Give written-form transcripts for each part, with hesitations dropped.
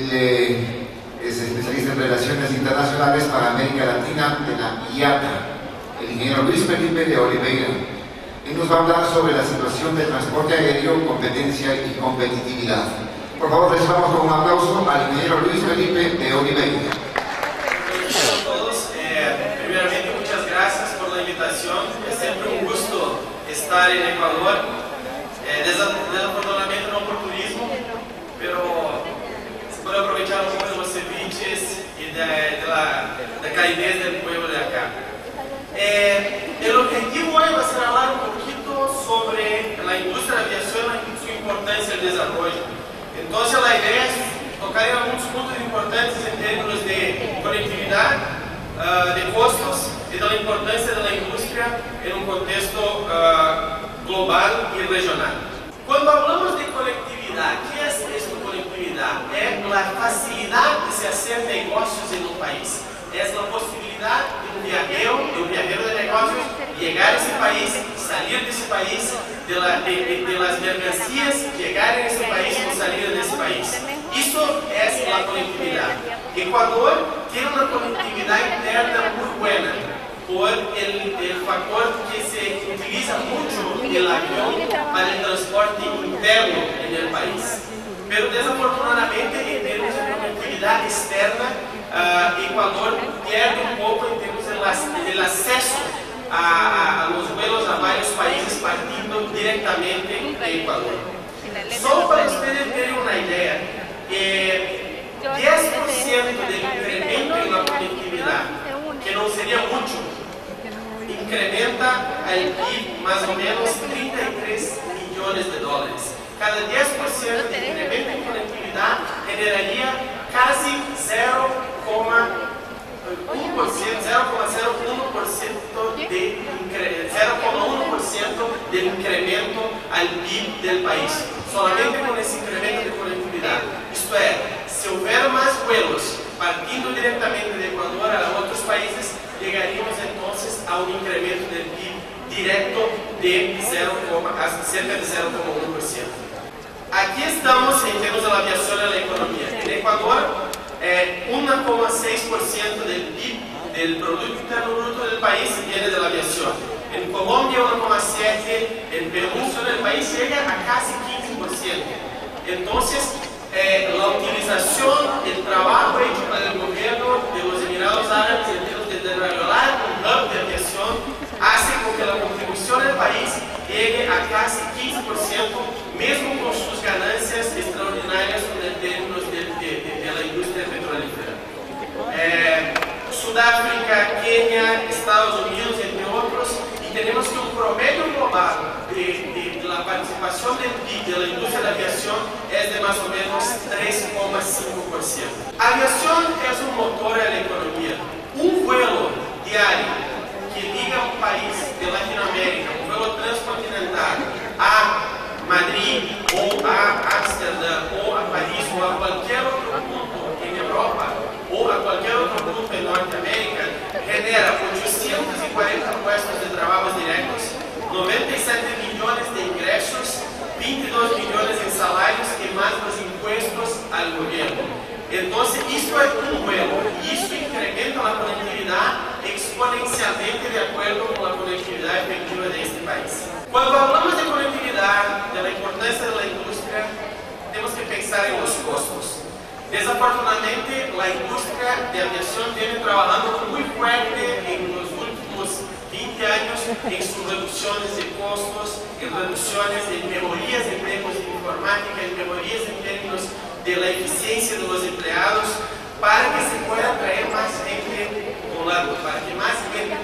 Él es especialista en Relaciones Internacionales para América Latina de la IATA, el ingeniero Luis Felipe de Oliveira. Él nos va a hablar sobre la situación del transporte aéreo, competencia y competitividad. Por favor, recibamos con un aplauso al ingeniero Luis Felipe de Oliveira. Hola a todos. Primeramente, muchas gracias por la invitación. Es siempre un gusto estar en Ecuador. Desafortunadamente no por turismo, pero se puede aprovechar un poco de los ceviches y de la calidez del pueblo de acá. El objetivo hoy va a ser hablar un poquito sobre la industria de aviación y su importancia en el desarrollo. Entonces la idea es tocar en algunos puntos importantes en términos de conectividad, de costos y de la importancia de la industria en un contexto global y regional. Cuando hablamos de conectividad, ¿qué es esto conectividad? Es la facilidad de se hacer negocios en un país. Es la posibilidad de un viajero de negocios llegar a ese país, salir de ese país, de las mercancías llegar a ese país o salir de ese país. Eso es la conectividad. Ecuador tiene una conectividad interna muy buena por el factor que se utiliza mucho el avión para el transporte interno en el país. Pero desafortunadamente en términos de conectividad externa, Ecuador pierde un poco en términos del acceso a los vuelos a varios países partiendo directamente de Ecuador. Solo para ustedes terem una idea, 10% del incremento en la conectividad, que no sería mucho, incrementa el PIB más o menos 33 millones de dólares. Cada 10% de incremento en conectividad generaría casi 0,01% del incremento al PIB del país, solamente con ese incremento de conectividad. Esto es, si hubiera más vuelos partiendo directamente de Ecuador a otros países, llegaríamos entonces a un incremento del PIB directo de cerca de 0,1%. Aquí estamos en términos de la aviación y la economía. En Ecuador, 1,6% del PIB, del Producto Interno Bruto del país, viene de la aviación. En Colombia, 1,7%. En Perú, el país llega a casi 15%. Entonces, la utilización, el trabajo hecho para el gobierno de los Emiratos Árabes en términos de desarrollar un hub de aviación hace con que la contribución del país llegue a casi 15%, mesmo com suas ganancias extraordinárias em termos de la indústria petrolífera. Sudáfrica, Kenia, Estados Unidos, entre otros, y tenemos que un promedio global de la participación del PIB de la industria de aviación es de más o menos 3,5%. Aviación es un motor de la economía. Un vuelo diario que liga un país de Latinoamérica, un vuelo transcontinental, a Madrid, ou a Amsterdã, ou a Paris, ou a qualquer outro ponto em Europa, ou a qualquer outro ponto em Norteamérica, genera 840 puestos de trabalho diretos, 97 milhões de ingressos, 22 milhões em salários e mais os impuestos ao governo. Então, isso é um vuelo, e isso incrementa a conectividade exponencialmente de acordo com a conectividade efetiva deste país. Quando falamos de conectividade, da importância da indústria, temos que pensar em los costos. Desafortunadamente, a indústria de aviação vem trabalhando muito forte em los últimos 20 anos em suas reduções de costos, em reduções de melhorias em termos de informática, em melhorias em termos de la eficiência dos empregados, para que se pueda atraer mais gente volando, para que mais gente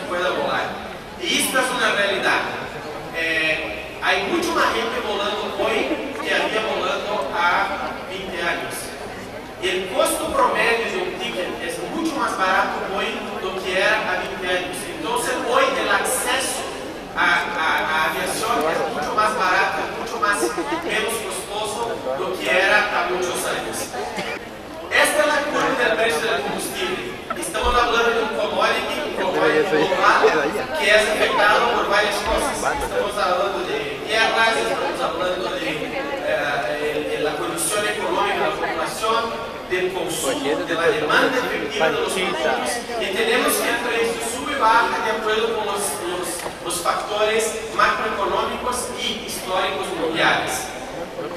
pueda volar. E isso é uma realidade. Hay mucho más gente volando hoy que había volando a 20 años. El costo promedio de un ticket es mucho más barato hoy do que era a 20 años. Entonces hoy el acceso a aviación es mucho más barato, mucho menos costoso do que era a muchos años. Esta es la curva del precio del combustible. Estamos hablando de un commodity global que es afectado por varias cosas. Estamos hablando de guerras, estamos hablando de la condición económica de la población, la demanda efectiva de los productos y tenemos que el precio sube y baja de acuerdo con los factores macroeconómicos y históricos mundiales.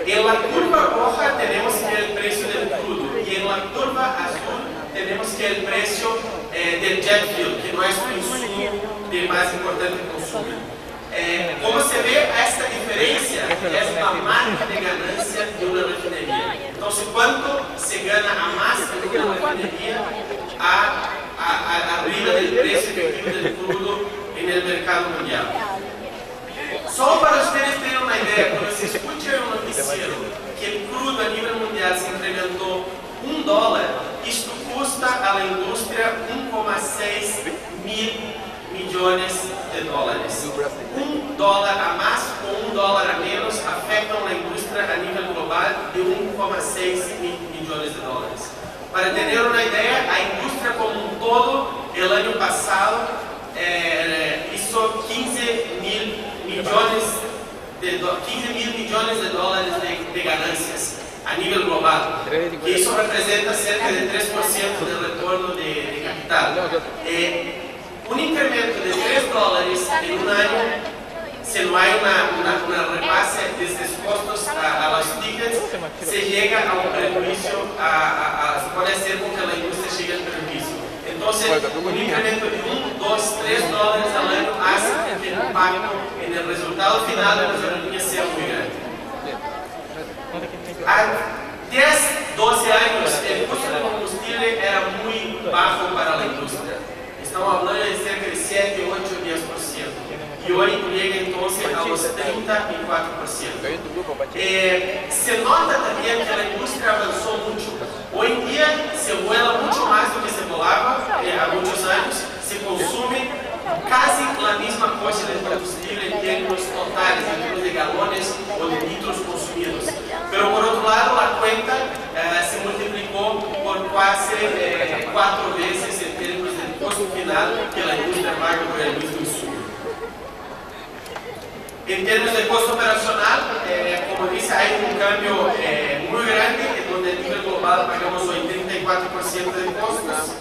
En la curva roja tenemos que el precio del crudo y en la curva azul tenemos que el precio del jet fuel, que es nuestro insumo de más importante consumo. Como se ve, esta diferencia es la marca de ganancia de una refinería. Entonces, ¿cuánto se gana a más en una refinería arriba del precio efectivo del crudo en el mercado mundial? Solo para ustedes tener una idea, cuando se escucha en un noticiero que el crudo a nivel mundial se incrementó $1, esto cuesta a la industria 1,6 mil millones de dólares. $1 a más o $1 a menos afectan a la industria a nivel global de 1,6 mil millones de dólares. Para tener una idea, la industria como un todo, el año pasado, hizo 15 mil millones de dólares de ganancias a nivel global, que eso representa cerca de 3% del retorno de capital. Un incremento de $3 en un año, si no hay una repase de estos costos a los tickets, se llega a un prejuicio, puede ser con que la industria llegue al prejuicio. Entonces, un incremento de $1, $2, $3 al año hace que el impacto en el resultado final de las aerolíneas sea muy grande. Há 10, 12 años, el costo del combustible era muy bajo para la industria. Estamos hablando de cerca de 7, 8, 10%. Y hoy llega entonces a los 34%. Se nota también que la industria avanzó mucho. Hoy en día se vuela mucho más do que se volaba há muchos años. Se consume casi la misma cosa de combustible en términos totales, en términos de galones o de litros consumidos. Pero por otro lado, la cuenta se multiplicó por casi 4 veces en términos del costo final que la industria paga por el mismo insumo. En términos de costo operacional, como dice, hay un cambio muy grande, en donde a nivel global pagamos hoy 34% de costos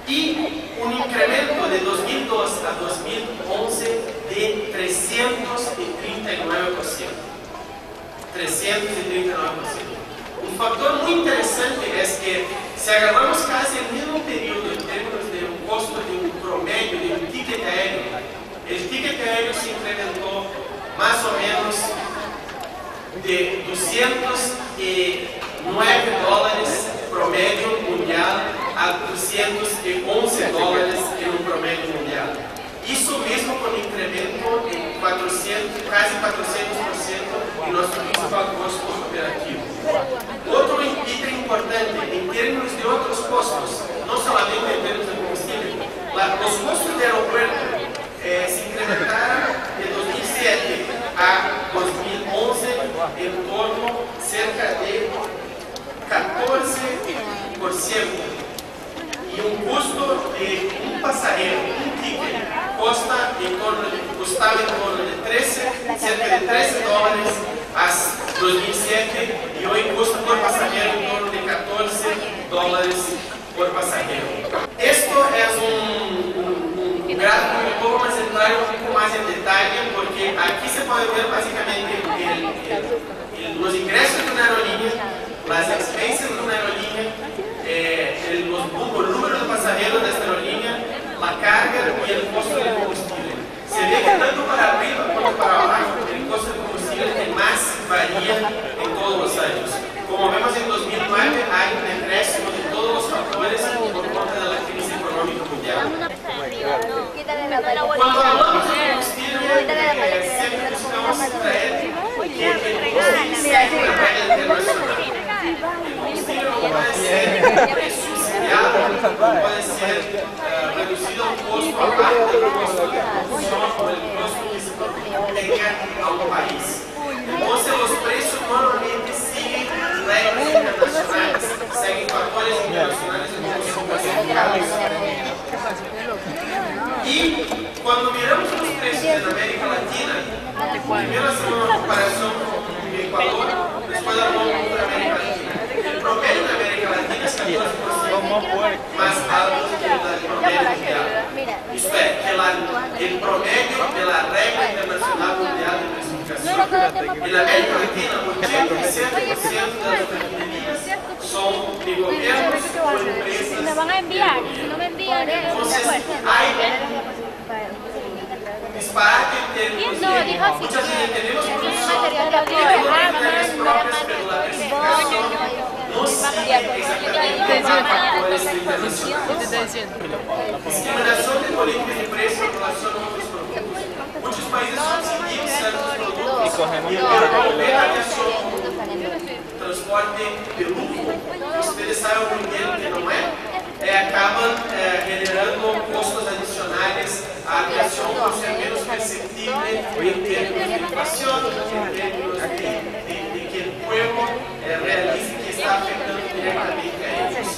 y un incremento de 2002 a 2011 de 339%. 339%. Un factor muy interesante es que si agarramos casi el mismo periodo en términos de un costo de un promedio de un ticket aéreo, el ticket aéreo se incrementó más o menos de $209 promedio mundial a $211 en un promedio mundial. Isso mesmo com incremento em 400, quase 400% em nosso principal custo operativo. Outro item importante, em termos de outros custos, não somente em termos de combustível, os custos de aeroporto se incrementaram de 2007 a 2011 em torno cerca de 14%. E um custo de um passageiro, um ticket, custava em torno de cerca de $13 a 2007 e hoje custa por passageiro em torno de $14 por passageiro. Esto é um gráfico que vamos entrar um pouco mais em detalhe, porque aqui se pode ver basicamente os ingressos de uma aerolínea, as expensas de uma aerolínea, el número de pasajeros de esta aerolínea, la carga y el costo del combustible. Se ve que tanto para arriba como para abajo, el costo del combustible que más varía en todos los años. Como vemos en 2009, hay un regreso de todos los factores por cuenta de la crisis económica mundial. Cuando hablamos de combustible, siempre buscamos traer que el combustible sea una regla internacional. El combustible no puede ser subsidiado, puede ser reducido a un costo aparte del costo de producción o el costo que se tenga a un país. Entonces los precios normalmente siguen reglas internacionales, siguen factores internacionales y cuando miramos los precios en América Latina, primero hacemos una comparación con Ecuador, después hablamos con América Latina. El promedio de América Latina es 14% más alto que el promedio mundial. Isto é, que el promedio de la regla internacional mundial de clasificación. En América Latina, 87% de las refinerías son de gobiernos o empresas. Si me van a enviar, si no me envían, entonces hay disparate en términos de muchas veces tenemos propias, pero la clasificación no sigue exactamente los factores internacionales. Discriminación de políticas de precio en relación a otros productos. Muchos países subsidian ciertos productos y el aviación, transporte de lujo, ustedes saben muy bien que no acaban generando costos adicionales a aviación por ser menos perceptible en términos de inflación, en términos de que el pueblo realice que está afectando directamente a ellos.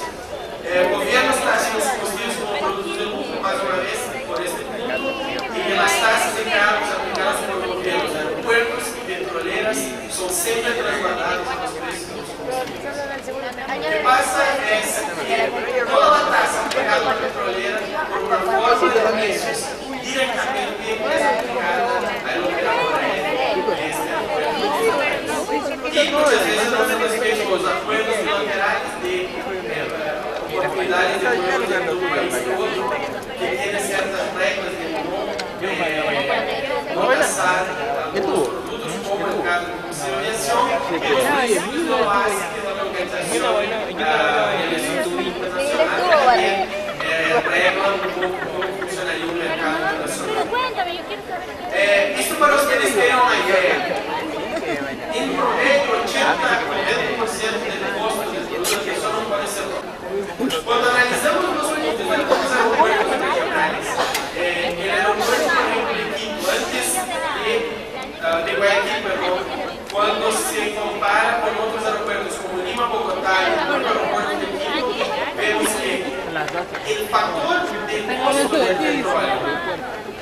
El gobierno está haciendo sus costillos como productos de lujo, más una vez, por este punto, y las tasas de cargos aplicadas por los gobiernos de aeropuertos y petroleras son siempre trasladadas a los precios de los combustibles. Lo que pasa es que toda la tasa aplicada por la petrolera, por una forma de precios, directamente es aplicada al operador aéreo de este aeropuerto. Y muchas veces no se respetan los acuerdos bilaterales de oportunidades de vuelos de un país a otro, que tienen ciertas reglas de no lanzar algunos productos como el caso de conciliación, que los municipios no lo hacen, que la organización internacional también regla un poco cómo funcionaría un mercado internacional. Esto para ustedes tengan una idea. En promedio, 80% del costo del producto que eso no puede ser. Cuando analizamos los puntos de algunos aeropuertos regionales, el aeropuerto, por ejemplo, de Quito, antes de Guayaquil, perdón, cuando se compara con otros aeropuertos como Lima, Bogotá y el aeropuerto de Quito, vemos que el factor del costo del petróleo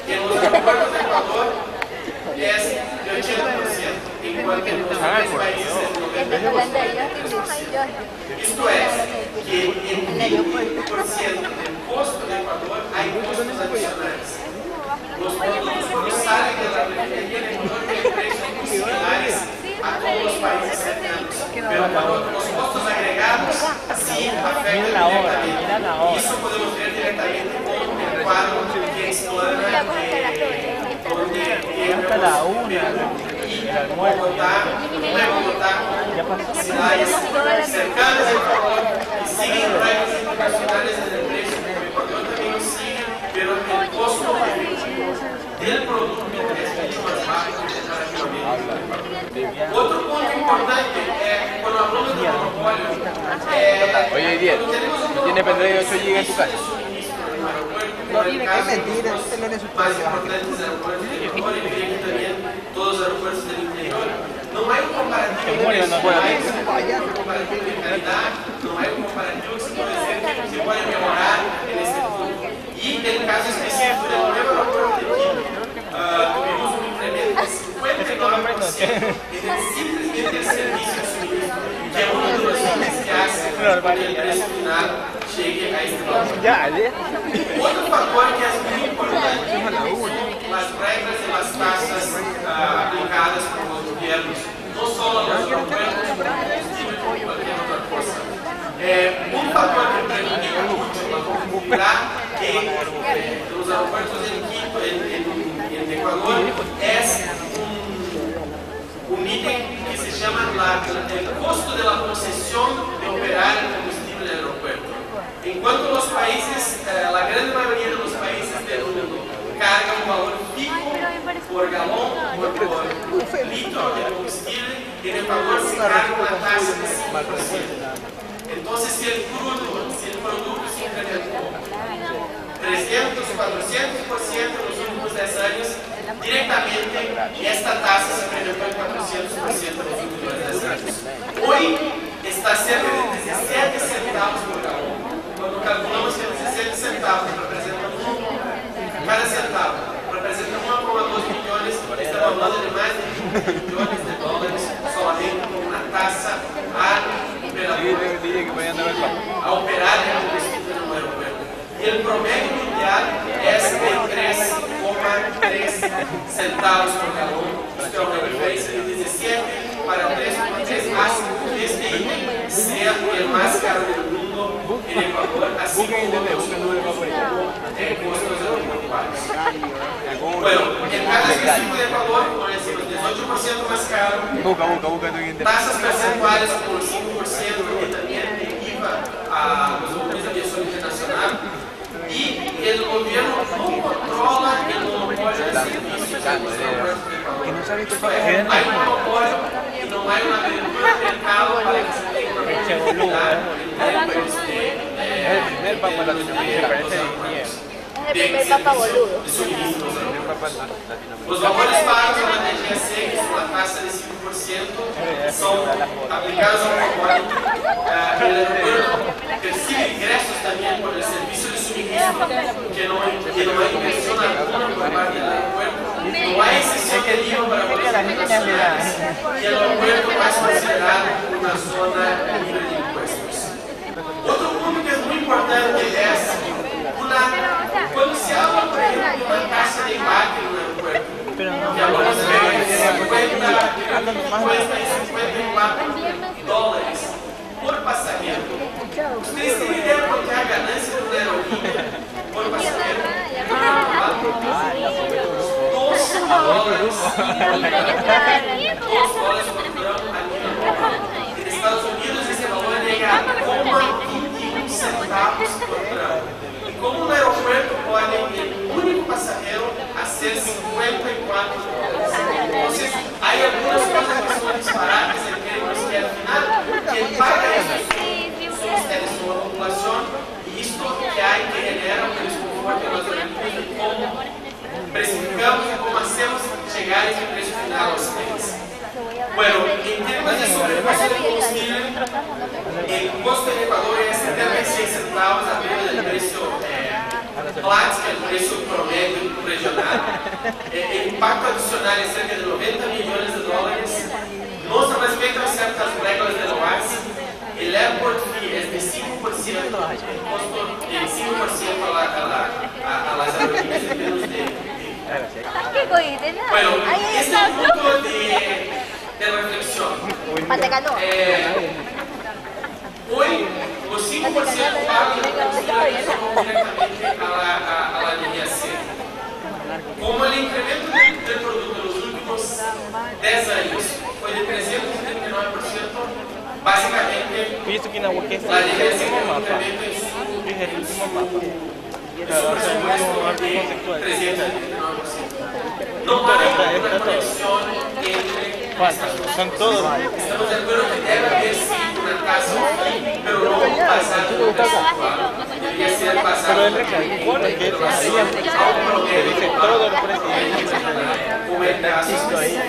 en los aeropuertos de Ecuador es de 80%, en cuanto en los demás países es de 93%. Esto es, que en 20% del costo de Ecuador hay costos adicionales. Los productos cuando salen de la refinería de Ecuador tienen precios muy similares a todos los países cercanos, pero cuando los costos agregados sí afectan directamente. Y eso podemos ver directamente con el cuadro que explora Bogotá, como ciudades cercanas de Ecuador y siguen reglas internacionales en el precio, como Ecuador también lo sigue, pero el costo del producto es mucho más bajo que en Latinoamérica. Otro punto importante, cuando hablamos de monopolio, oye, Diez, ¿tiene pendrive de 8 GB en tu casa? No dime que es mentira, este no es su más importantes aeropuertos del interior y diría que también todos los aeropuertos del interior. No hay un comparativo de precios, no hay un comparativo de calidad, no hay un comparativo que se puede decir que se puede mejorar en este punto. Y en el caso específico del nuevo aeropuerto de Quito, tuvimos un incremento de 59% en simplemente el servicio de suministro, que es uno de los fines que hace que el precio final llegue a este valor. Otro factor que es muy importante son las reglas de las tasas aplicadas por los gobiernos, no solo a los aeropuertos, sino como cualquier otra cosa. Un factor que predomina mucho la competitividad de los aeropuertos en Quito, en Ecuador, es un ítem que se llama el costo de la concesión de operar el combustible del aeropuerto. En cuanto a los países, la gran mayoría de los países del mundo cargan un valor fijo por galón o por litro de combustible, y en Ecuador se carga una tasa de 5%. Entonces, si el producto se incrementó 300, 400% en los últimos 10 años, directamente esta tasa se incrementó en 400% en los últimos 10 años. Hoy está cerca de 17 centavos por galón. Cuando calculamos que 17 centavos representan cada centavo representa 1,2 millones, estamos hablando de más de 20 millones de dólares solamente con una tasa al operador. centavos por galón. Esto es una diferencia de 17 para 3,3, hace que este item sea el más caro del mundo en Ecuador, así como otros costos agropecuarios. Bueno, el gas específico de Ecuador, por ejemplo, es 18% más caro, tasas percentuales como el 5%, que también deriva a los valores de aviación internacional, y el gobierno no controla el monopolio de servicios de los aeropuertos de Ecuador. Hay un monopolio y no hay una apertura de mercado para que se tenga una competitividad en términos Es el primer papa boludo. Los valores pagos a la DGAC, que es una tasa de 5%, son aplicados a un monopolio. El aeropuerto percibe ingresos también por el servicio de suministro, que no hay inversión alguna por parte del aeropuerto. No hay excepción de IVA para vuelos internacionales y el aeropuerto no es considerado una zona libre de impuestos. Otro punto que es muy importante es cuando se habla, por ejemplo, de una tasa de embarque en un aeropuerto, que ahora se cuesta $54 por pasajero. ¿Ustedes tienen idea de cuánto es la ganancia de una aerolínea por pasajero? $2 por gramo anual. En Estados Unidos ese valor llega a 0,21 centavos por gramo. Como un aeropuerto pode el único pasajero hacer $54. Entonces, hay algunas cosas que son disparates en términos que al final, quien paga estos son ustedes como populación, y esto que hay que genera un desconforto en las aerolíneas de cómo precificamos y cómo hacemos llegar ese precio final a ustedes. Bueno, en términos de sobreprecio de combustible, el costo en Ecuador es 76 centavos arriba del precio Platts, que es el precio promedio regional. El impacto adicional es cerca de $90 millones. No se respetan ciertas reglas de la OAS. El airport fee es de 5%, el costo de 5% a las aerolíneas en términos de bueno, este es un punto de reflexión. Hoy, los 5% pagos de combustible son directamente a la DGAC. Como el incremento del producto en los últimos 10 años fue de 339%, básicamente la DGAC tiene un incremento en su presupuesto de 339%. No hay una conexión entre son todos. Estamos de acuerdo que debe haber sí una tasa, pero no basada en un percentual. Debería ser basada en un promedio que dice todo el presidente. Como el caso que hemos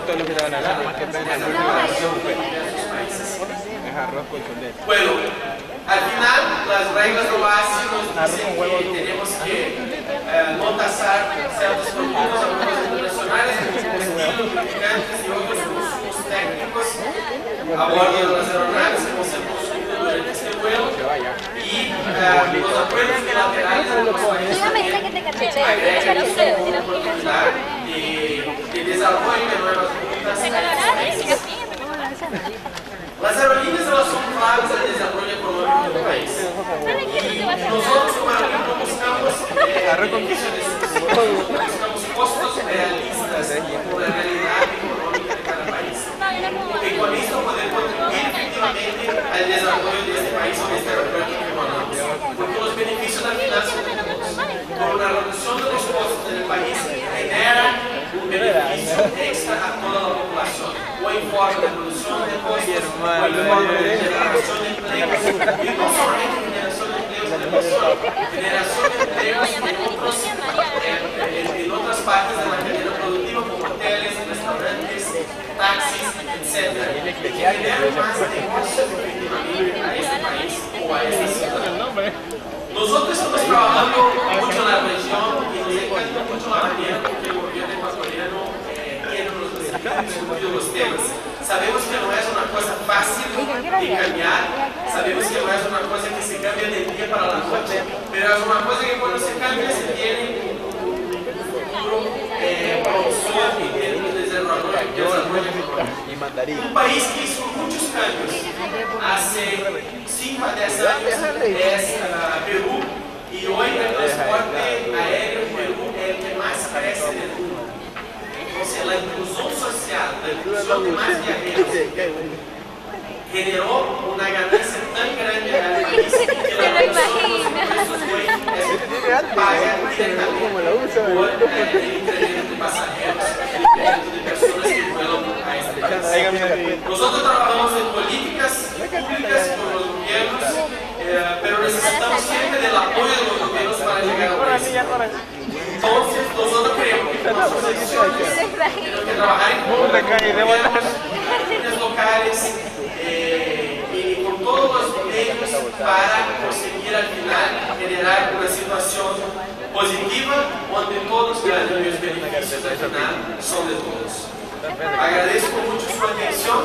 estado en diversos países. Bueno, al final las reglas de base nos dicen que tenemos que no tasar ciertos productos internacionales como lubricantes y otros consumos técnicos a bordo de las aeronaves que no se consumen durante este vuelo y los acuerdos bilaterales de los países agregan una oportunidad de desarrollo de nuevas rutas. Las aerolíneas son claves al desarrollo económico del país. Y nosotros como aerolínea buscamos costos realistas con la realidad económica de cada país. Y con esto poder contribuir efectivamente al desarrollo de este país o de este aeropuerto que mandamos. Porque los beneficios al final son de todos. Con una reducción de los costos en el país genera un beneficio extra a toda la población. O en forma de reducción de costos, o en forma de generación de empleos. Y no solamente generación de empleos en el mundo, generación de empleos en otras partes de la cadena productiva, como hoteles, restaurantes, taxis, etc. Que generan más negocios efectivamente a este país o a esta ciudad. Nosotros estamos trabajando mucho en la región y nos encanta mucho la manera que el gobierno ecuatoriano tiene discutido los temas. Sabemos que no es una cosa fácil de cambiar, sabemos que no es una cosa que se cambia de día para la noche, pero es una cosa que cuando se cambia se tiene Un país que hizo muchos cambios hace 5 a 10 años es Perú, y hoy el transporte aéreo en Perú es el que más crece en el mundo. Entonces la inclusión social, la inclusión de más viajeros generó una ganancia tan grande al país que la persona paga directamente por el incremento de pasajeros, el incremento de personas que vuelan a este país. Nosotros trabajamos en políticas públicas con los gobiernos, pero necesitamos siempre del apoyo de los gobiernos para llegar a país. Entonces, nosotros creemos que como asociaciones tenemos que trabajar en gobiernos locales y con todos los medios para conseguir al final generar una situación positiva donde todos ganan y los beneficios al final son de todos. Agradezco mucho su atención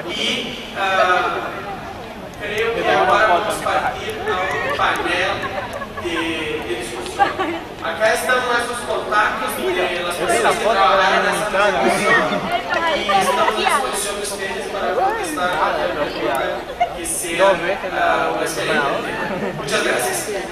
y creo que ahora vamos a partir a un panel de discusión. Acá están nuestros contactos de las personas que trabajaron en esta transmisión y estamos a disposición de ustedes para contestar cualquier pregunta que sea una excelente. Muchas gracias.